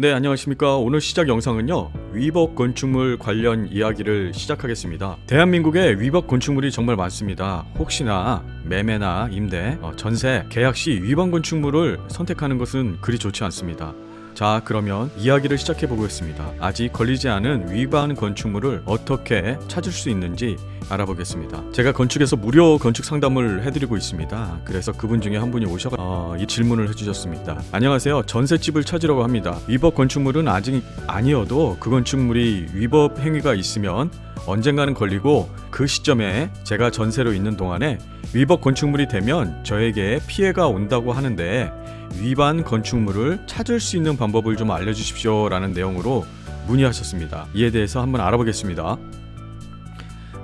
네, 안녕하십니까. 오늘 시작 영상은요, 위법 건축물 관련 이야기를 시작하겠습니다. 대한민국에 위법 건축물이 정말 많습니다. 혹시나 매매나 임대, 전세, 계약 시 위반 건축물을 선택하는 것은 그리 좋지 않습니다. 자, 그러면 이야기를 시작해 보겠습니다. 아직 걸리지 않은 위반 건축물을 어떻게 찾을 수 있는지 알아보겠습니다. 제가 건축에서 무료 건축 상담을 해드리고 있습니다. 그래서 그분 중에 한 분이 오셔서 이 질문을 해주셨습니다. 안녕하세요. 전셋집을 찾으려고 합니다. 위법 건축물은 아직 아니어도 그 건축물이 위법 행위가 있으면 언젠가는 걸리고, 그 시점에 제가 전세로 있는 동안에 위법 건축물이 되면 저에게 피해가 온다고 하는데, 위반 건축물을 찾을 수 있는 방법을 좀 알려주십시오 라는 내용으로 문의하셨습니다. 이에 대해서 한번 알아보겠습니다.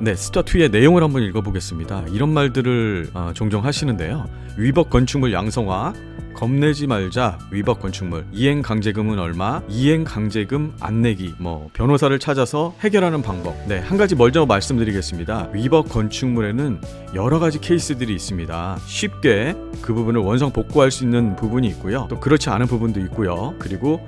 네, 스타2의 내용을 한번 읽어보겠습니다. 이런 말들을 종종 하시는데요. 위법 건축물 양성화, 겁내지 말자, 위법 건축물, 이행 강제금은 얼마, 이행 강제금 안 내기, 변호사를 찾아서 해결하는 방법. 네, 한 가지 먼저 말씀드리겠습니다. 위법 건축물에는 여러 가지 케이스들이 있습니다. 쉽게 그 부분을 원상 복구할 수 있는 부분이 있고요. 또 그렇지 않은 부분도 있고요. 그리고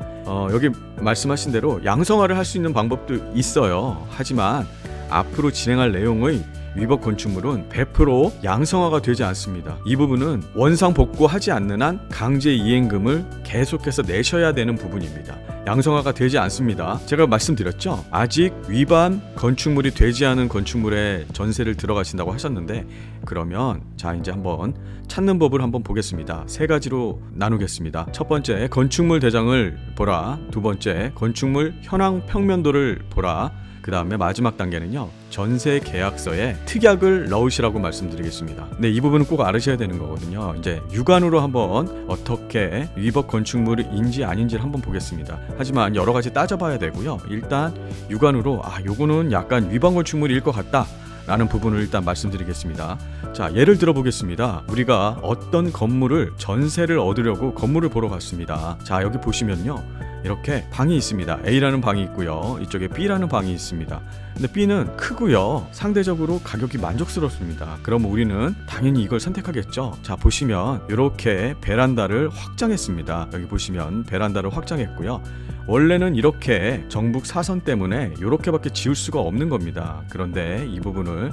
여기 말씀하신 대로 양성화를 할 수 있는 방법도 있어요. 하지만 앞으로 진행할 내용의 위법 건축물은 100% 양성화가 되지 않습니다. 이 부분은 원상 복구하지 않는 한 강제 이행금을 계속해서 내셔야 되는 부분입니다. 양성화가 되지 않습니다. 제가 말씀드렸죠. 아직 위반 건축물이 되지 않은 건축물에 전세를 들어가신다고 하셨는데, 그러면 자, 이제 한번 찾는 법을 한번 보겠습니다. 세 가지로 나누겠습니다. 첫 번째, 건축물 대장을 보라. 두 번째, 건축물 현황 평면도를 보라. 그 다음에 마지막 단계는요, 전세 계약서에 특약을 넣으시라고 말씀드리겠습니다. 네, 이 부분은 꼭 알으셔야 되는 거거든요. 이제 육안으로 한번 어떻게 위법 건축물인지 아닌지를 한번 보겠습니다. 하지만 여러 가지 따져봐야 되고요. 일단 육안으로 요거는 약간 위반 건축물일 것 같다 라는 부분을 일단 말씀드리겠습니다. 자, 예를 들어 보겠습니다. 우리가 어떤 건물을 전세를 얻으려고 건물을 보러 갔습니다. 자, 여기 보시면요, 이렇게 방이 있습니다. A라는 방이 있고요. 이쪽에 B라는 방이 있습니다. 근데 B는 크고요. 상대적으로 가격이 만족스럽습니다. 그럼 우리는 당연히 이걸 선택하겠죠. 자, 보시면 이렇게 베란다를 확장했습니다. 여기 보시면 베란다를 확장했고요. 원래는 이렇게 정북 사선 때문에 이렇게밖에 지을 수가 없는 겁니다. 그런데 이 부분을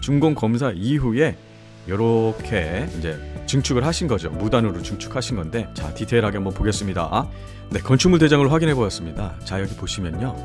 준공 검사 이후에 이렇게 이제 증축을 하신 거죠. 무단으로 증축하신 건데, 자, 디테일하게 한번 보겠습니다. 네, 건축물 대장을 확인해 보았습니다. 자, 여기 보시면요,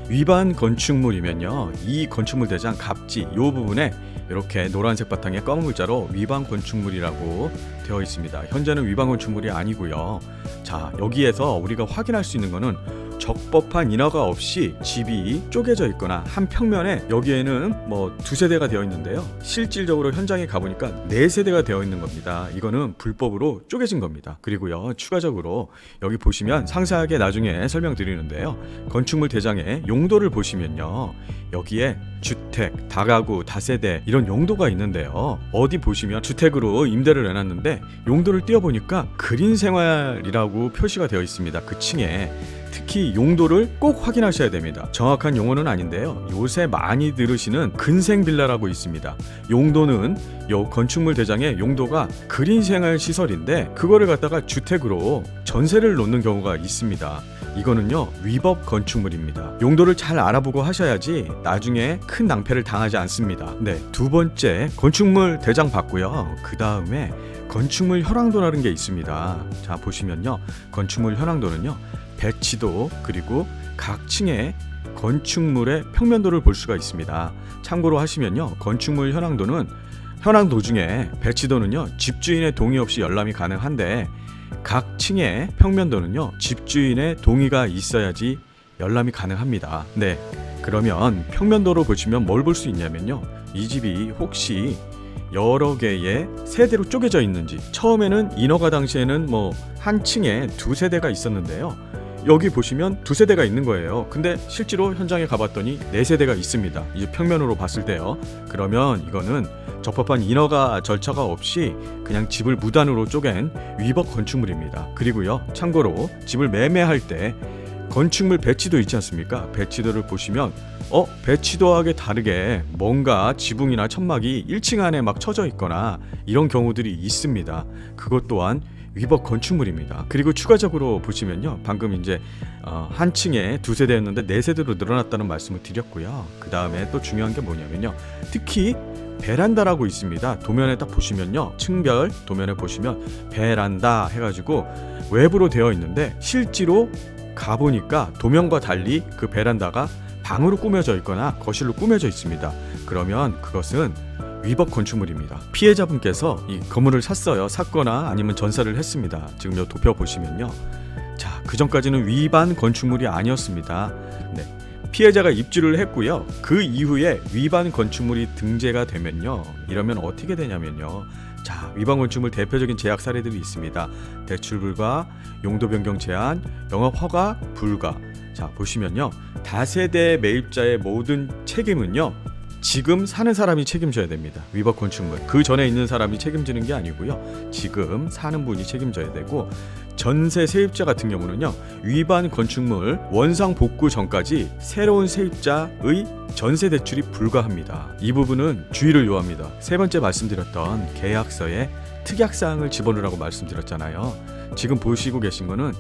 위반 건축물이면요, 이 건축물 대장 갑지 이 부분에 이렇게 노란색 바탕에 검은 글자로 위반 건축물이라고 되어 있습니다. 현재는 위반 건축물이 아니고요. 자, 여기에서 우리가 확인할 수 있는 거는 적법한 인허가 없이 집이 쪼개져 있거나 한 평면에, 여기에는 두 세대가 되어 있는데요, 실질적으로 현장에 가보니까 4세대가 되어 있는 겁니다. 이거는 불법으로 쪼개진 겁니다. 그리고요, 추가적으로 여기 보시면 상세하게 나중에 설명드리는데요, 건축물 대장의 용도를 보시면요, 여기에 주택, 다가구, 다세대 이런 용도가 있는데요, 어디 보시면 주택으로 임대를 해놨는데 용도를 띄워보니까 그린생활이라고 표시가 되어 있습니다. 그 층에. 특히 용도를 꼭 확인하셔야 됩니다. 정확한 용어는 아닌데요, 요새 많이 들으시는 근생빌라라고 있습니다. 용도는 요 건축물 대장의 용도가 그린생활 시설인데, 그거를 갖다가 주택으로 전세를 놓는 경우가 있습니다. 이거는요, 위법 건축물입니다. 용도를 잘 알아보고 하셔야지 나중에 큰 낭패를 당하지 않습니다. 네, 두 번째, 건축물 대장 봤고요. 그 다음에 건축물 현황도라는 게 있습니다. 자, 보시면요, 건축물 현황도는요, 배치도 그리고 각 층의 건축물의 평면도를 볼 수가 있습니다. 참고로 하시면요, 건축물 현황도는 현황도 중에 배치도는요, 집주인의 동의 없이 열람이 가능한데, 각 층의 평면도는요, 집주인의 동의가 있어야지 열람이 가능합니다. 네, 그러면 평면도로 보시면 뭘 볼 수 있냐면요, 이 집이 혹시 여러 개의 세대로 쪼개져 있는지. 처음에는 인허가 당시에는 한 층에 2세대가 있었는데요, 여기 보시면 2세대가 있는 거예요. 근데 실제로 현장에 가봤더니 4세대가 있습니다. 이제 평면으로 봤을 때요. 그러면 이거는 적법한 인허가 절차가 없이 그냥 집을 무단으로 쪼갠 위법 건축물입니다. 그리고요, 참고로 집을 매매할 때 건축물 배치도 있지 않습니까? 배치도를 보시면 배치도하게 다르게 뭔가 지붕이나 천막이 1층 안에 막 쳐져 있거나 이런 경우들이 있습니다. 그것 또한 위법 건축물입니다. 그리고 추가적으로 보시면요, 방금 이제 한 층에 2세대였는데 4세대로 늘어났다는 말씀을 드렸고요. 그 다음에 또 중요한 게 뭐냐면요, 특히 베란다라고 있습니다. 도면에 딱 보시면요, 층별 도면에 보시면 베란다 해가지고 외부로 되어 있는데, 실제로 가보니까 도면과 달리 그 베란다가 방으로 꾸며져 있거나 거실로 꾸며져 있습니다. 그러면 그것은 위법 건축물입니다. 피해자분께서 이 건물을 샀거나 아니면 전세를 했습니다. 지금 요 도표 보시면요, 자, 그 전까지는 위반 건축물이 아니었습니다. 네, 피해자가 입주를 했고요. 그 이후에 위반 건축물이 등재가 되면요, 이러면 어떻게 되냐면요, 자, 위반 건축물 대표적인 제약 사례들이 있습니다. 대출 불가, 용도 변경 제한, 영업 허가 불가. 자, 보시면요, 다세대 매입자의 모든 책임은요, 지금 사는 사람이 책임져야 됩니다. 위법 건축물. 그 전에 있는 사람이 책임지는 게 아니고요, 지금 사는 분이 책임져야 되고, 전세 세입자 같은 경우는요, 위반 건축물 원상 복구 전까지 새로운 세입자의 전세 대출이 불가합니다. 이 부분은 주의를 요합니다. 세 번째 말씀드렸던 계약서에 특약사항을 집어넣으라고 말씀드렸잖아요. 지금 보시고 계신 거는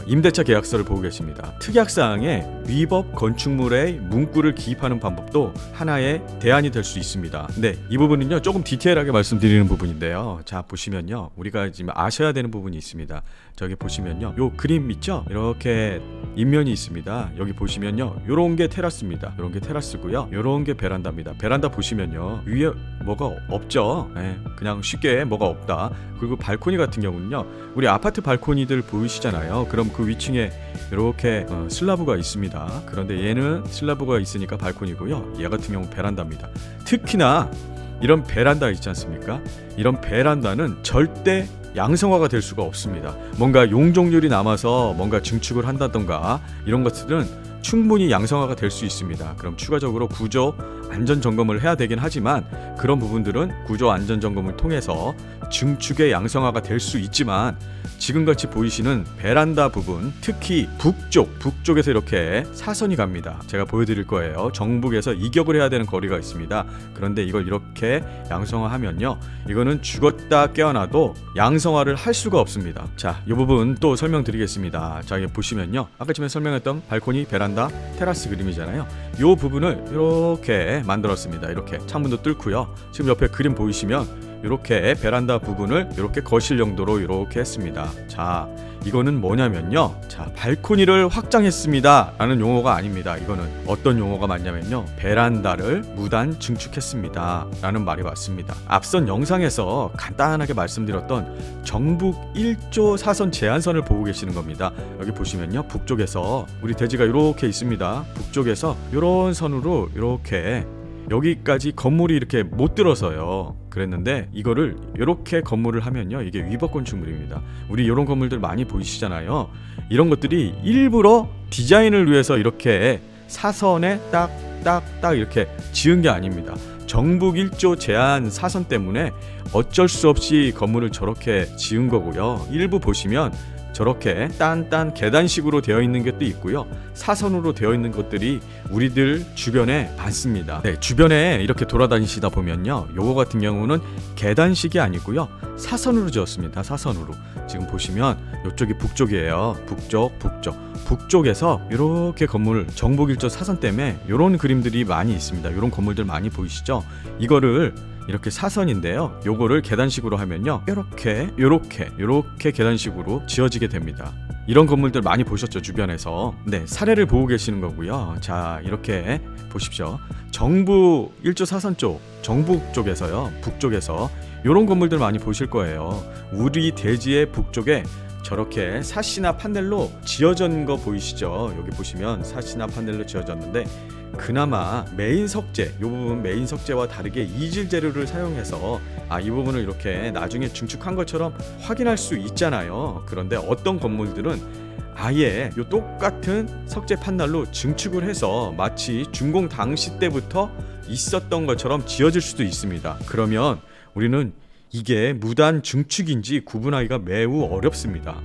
임대차 계약서를 보고 계십니다. 특약사항에 위법 건축물의 문구를 기입하는 방법도 하나의 대안이 될 수 있습니다. 네, 이 부분은요, 조금 디테일하게 말씀드리는 부분인데요. 자, 보시면요, 우리가 지금 아셔야 되는 부분이 있습니다. 저기 보시면요, 요 그림 있죠? 이렇게 인면이 있습니다. 여기 보시면요, 요런 게 테라스입니다. 요런 게 테라스고요, 요런 게 베란다입니다. 베란다 보시면요, 위에 뭐가 없죠? 네, 그냥 쉽게 뭐가 없다. 그리고 발코니 같은 경우는요, 우리 아파트 발코니들 보이시잖아요. 그럼 그 위층에 이렇게 슬라브가 있습니다. 그런데 얘는 슬라브가 있으니까 발코니고요, 얘 같은 경우 베란다입니다. 특히나 이런 베란다 있지 않습니까? 이런 베란다는 절대 양성화가 될 수가 없습니다. 뭔가 용적률이 남아서 뭔가 증축을 한다던가 이런 것들은 충분히 양성화가 될 수 있습니다. 그럼 추가적으로 구조 안전 점검을 해야 되긴 하지만, 그런 부분들은 구조 안전 점검을 통해서 증축의 양성화가 될 수 있지만, 지금같이 보이시는 베란다 부분, 특히 북쪽에서 이렇게 사선이 갑니다. 제가 보여드릴 거예요. 정북에서 이격을 해야 되는 거리가 있습니다. 그런데 이걸 이렇게 양성화하면요, 이거는 죽었다 깨어나도 양성화를 할 수가 없습니다. 자, 이 부분 또 설명드리겠습니다. 자, 여기 보시면요, 아까 전에 설명했던 발코니, 베란다, 테라스 그림이잖아요. 이 부분을 이렇게 만들었습니다. 이렇게 창문도 뚫고요. 지금 옆에 그림 보이시면 이렇게 베란다 부분을 이렇게 거실 용도로 이렇게 했습니다. 자, 이거는 뭐냐면요, 자, 발코니를 확장했습니다 라는 용어가 아닙니다. 이거는 어떤 용어가 맞냐면요, 베란다를 무단 증축했습니다 라는 말이 맞습니다. 앞선 영상에서 간단하게 말씀드렸던 정북 1조 사선 제한선을 보고 계시는 겁니다. 여기 보시면요, 북쪽에서 우리 대지가 이렇게 있습니다. 북쪽에서 이런 선으로 이렇게 여기까지 건물이 이렇게 못 들어서요. 그랬는데 이거를 이렇게 건물을 하면요, 이게 위법 건축물입니다. 우리 이런 건물들 많이 보이시잖아요. 이런 것들이 일부러 디자인을 위해서 이렇게 사선에 딱 이렇게 지은 게 아닙니다. 정북 1조 제한 사선 때문에 어쩔 수 없이 건물을 저렇게 지은 거고요. 일부 보시면 저렇게 딴 계단식으로 되어 있는 것도 있고요, 사선으로 되어 있는 것들이 우리들 주변에 많습니다. 네, 주변에 이렇게 돌아다니시다 보면요, 요거 같은 경우는 계단식이 아니고요, 사선으로 지었습니다. 사선으로. 지금 보시면 이쪽이 북쪽이에요. 북쪽에서 이렇게 건물, 정북 1조 사선 때문에 이런 그림들이 많이 있습니다. 이런 건물들 많이 보이시죠? 이거를 이렇게 사선인데요, 요거를 계단식으로 하면요, 이렇게 계단식으로 지어지게 됩니다. 이런 건물들 많이 보셨죠, 주변에서. 네, 사례를 보고 계시는 거고요. 자, 이렇게 보십시오. 정부 1조 사선 쪽, 정북 쪽에서요, 북쪽에서 이런 건물들 많이 보실 거예요. 우리 대지의 북쪽에 저렇게 사시나 판넬로 지어진 거 보이시죠? 여기 보시면 사시나 판넬로 지어졌는데, 그나마 메인 석재, 이 부분 메인 석재와 다르게 이질 재료를 사용해서 이 부분을 이렇게 나중에 증축한 것처럼 확인할 수 있잖아요. 그런데 어떤 건물들은 아예 이 똑같은 석재 판넬로 증축을 해서 마치 준공 당시 때부터 있었던 것처럼 지어질 수도 있습니다. 그러면 우리는 이게 무단 증축인지 구분하기가 매우 어렵습니다.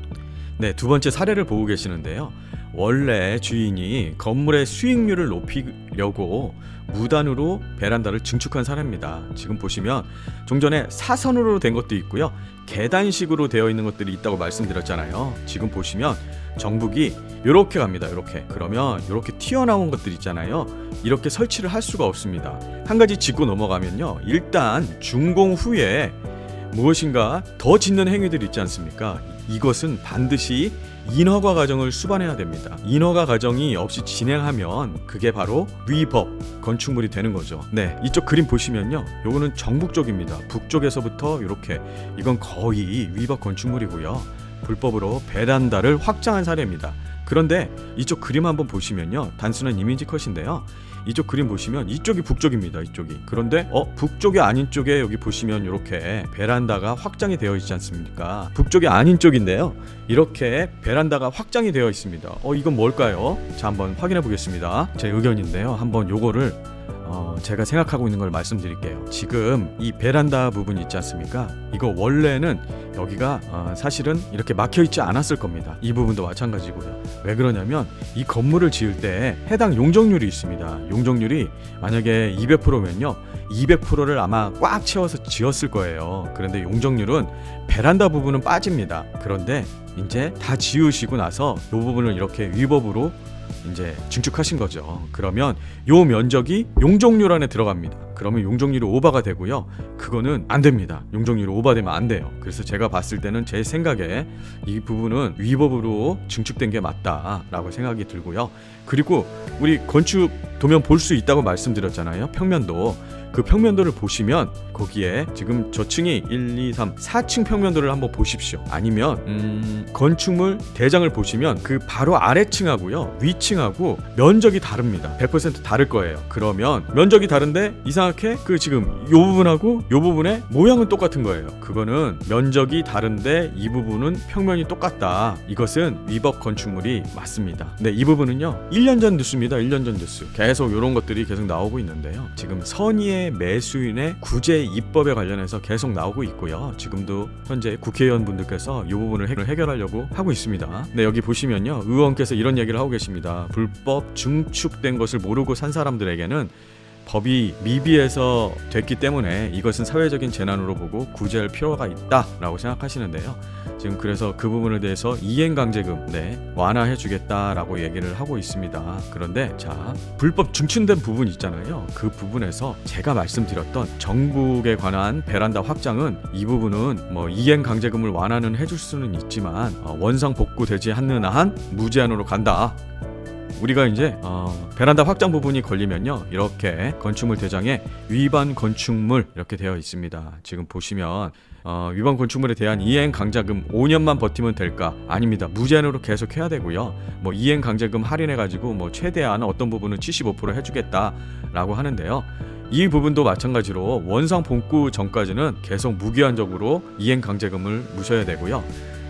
네, 두 번째 사례를 보고 계시는데요, 원래 주인이 건물의 수익률을 높이려고 무단으로 베란다를 증축한 사례입니다. 지금 보시면 종전에 사선으로 된 것도 있고요, 계단식으로 되어 있는 것들이 있다고 말씀드렸잖아요. 지금 보시면 정북이 이렇게 갑니다. 이렇게. 그러면 이렇게 튀어나온 것들 있잖아요. 이렇게 설치를 할 수가 없습니다. 한 가지 짚고 넘어가면요, 일단 준공 후에 무엇인가 더 짓는 행위들이 있지 않습니까? 이것은 반드시 인허가 과정을 수반해야 됩니다. 인허가 과정이 없이 진행하면 그게 바로 위법 건축물이 되는 거죠. 네, 이쪽 그림 보시면요, 요거는 정북 쪽입니다. 북쪽에서부터 이렇게, 이건 거의 위법 건축물이고요, 불법으로 베란다를 확장한 사례입니다. 그런데 이쪽 그림 한번 보시면요, 단순한 이미지 컷인데요, 이쪽 그림 보시면 이쪽이 북쪽입니다. 이쪽이. 그런데 북쪽이 아닌 쪽에 여기 보시면 이렇게 베란다가 확장이 되어 있지 않습니까? 북쪽이 아닌 쪽인데요, 이렇게 베란다가 확장이 되어 있습니다. 이건 뭘까요? 자, 한번 확인해 보겠습니다. 제 의견인데요, 한번 요거를 제가 생각하고 있는 걸 말씀드릴게요. 지금 이 베란다 부분 있지 않습니까? 이거 원래는 여기가 사실은 이렇게 막혀 있지 않았을 겁니다. 이 부분도 마찬가지고요. 왜 그러냐면 이 건물을 지을 때 해당 용적률이 있습니다. 용적률이 만약에 200%면요 200%를 아마 꽉 채워서 지었을 거예요. 그런데 용적률은 베란다 부분은 빠집니다. 그런데 이제 다 지으시고 나서 이 부분을 이렇게 위법으로 이제 증축하신 거죠. 그러면 요 면적이 용적률 안에 들어갑니다. 그러면 용적률이 오버가 되고요, 그거는 안 됩니다. 용적률이 오버되면 안 돼요. 그래서 제가 봤을 때는 제 생각에 이 부분은 위법으로 증축된 게 맞다라고 생각이 들고요. 그리고 우리 건축 도면 볼 수 있다고 말씀드렸잖아요. 평면도. 그 평면도를 보시면 거기에 지금 저층이 1, 2, 3, 4층 평면도를 한번 보십시오. 아니면 건축물 대장을 보시면 그 바로 아래층하고요 위층하고 면적이 다릅니다. 100% 다를 거예요. 그러면 면적이 다른데 이상하게 그 지금 요 부분하고 요 부분의 모양은 똑같은 거예요. 그거는 면적이 다른데 이 부분은 평면이 똑같다. 이것은 위법 건축물이 맞습니다. 네, 이 부분은요 1년 전 뉴스입니다. 1년 전 뉴스. 계속 이런 것들이 계속 나오고 있는데요. 지금 선의의 매수인의 구제 입법에 관련해서 계속 나오고 있고요. 지금도 현재 국회의원분들께서 이 부분을 해결하려고 하고 있습니다. 네, 여기 보시면요, 의원께서 이런 얘기를 하고 계십니다. 불법 증축된 것을 모르고 산 사람들에게는 법이 미비해서 됐기 때문에 이것은 사회적인 재난으로 보고 구제할 필요가 있다라고 생각하시는데요. 지금 그래서 그 부분에 대해서 이행강제금 완화해주겠다라고 얘기를 하고 있습니다. 그런데 자, 불법 증축된 부분 있잖아요. 그 부분에서 제가 말씀드렸던 정북에 관한 베란다 확장은 이 부분은 뭐 이행강제금을 완화는 해줄 수는 있지만 원상 복구되지 않는 한 무제한으로 간다. 우리가 이제 베란다 확장 부분이 걸리면요, 이렇게 건축물 대장에 위반 건축물 이렇게 되어 있습니다. 지금 보시면 위반 건축물에 대한 이행 강제금 5년만 버티면 될까? 아닙니다. 무제한으로 계속 해야 되고요. 뭐 이행 강제금 할인해 가지고 뭐 최대한 어떤 부분은 75% 해주겠다라고 하는데요. 이 부분도 마찬가지로 원상 복구 전까지는 계속 무기한적으로 이행 강제금을 무셔야 되고요.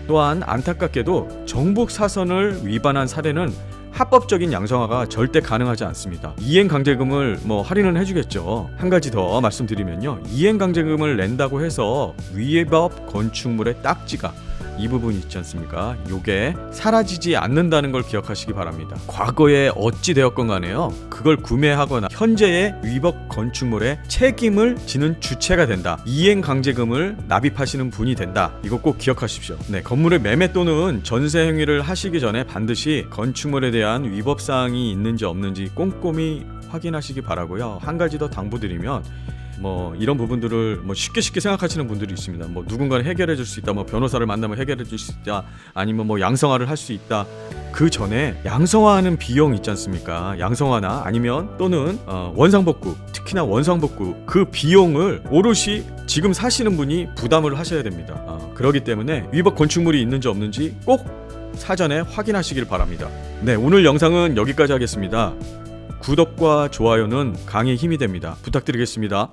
또한 안타깝게도 정북 사선을 위반한 사례는 합법적인 양성화가 절대 가능하지 않습니다. 이행강제금을 뭐 할인은 해주겠죠. 한 가지 더 말씀드리면요, 이행강제금을 낸다고 해서 위법 건축물의 딱지가 이 부분 있지 않습니까? 요게 사라지지 않는다는 걸 기억하시기 바랍니다. 과거에 어찌 되었건 간에요, 그걸 구매하거나 현재의 위법 건축물의 책임을 지는 주체가 된다. 이행강제금을 납입하시는 분이 된다. 이거 꼭 기억하십시오. 네, 건물의 매매 또는 전세 행위를 하시기 전에 반드시 건축물에 대한 위법사항이 있는지 없는지 꼼꼼히 확인하시기 바라고요. 한 가지 더 당부드리면, 뭐 이런 부분들을 뭐 쉽게 생각하시는 분들이 있습니다. 뭐 누군가는 해결해 줄 수 있다, 뭐 변호사를 만나면 해결해 줄 수 있다, 아니면 뭐 양성화를 할 수 있다. 그 전에 양성화하는 비용 있지 않습니까? 양성화나 아니면 또는 원상복구, 특히나 원상복구 그 비용을 오롯이 지금 사시는 분이 부담을 하셔야 됩니다. 그렇기 때문에 위법 건축물이 있는지 없는지 꼭 사전에 확인하시길 바랍니다. 네, 오늘 영상은 여기까지 하겠습니다. 구독과 좋아요는 강의 힘이 됩니다. 부탁드리겠습니다.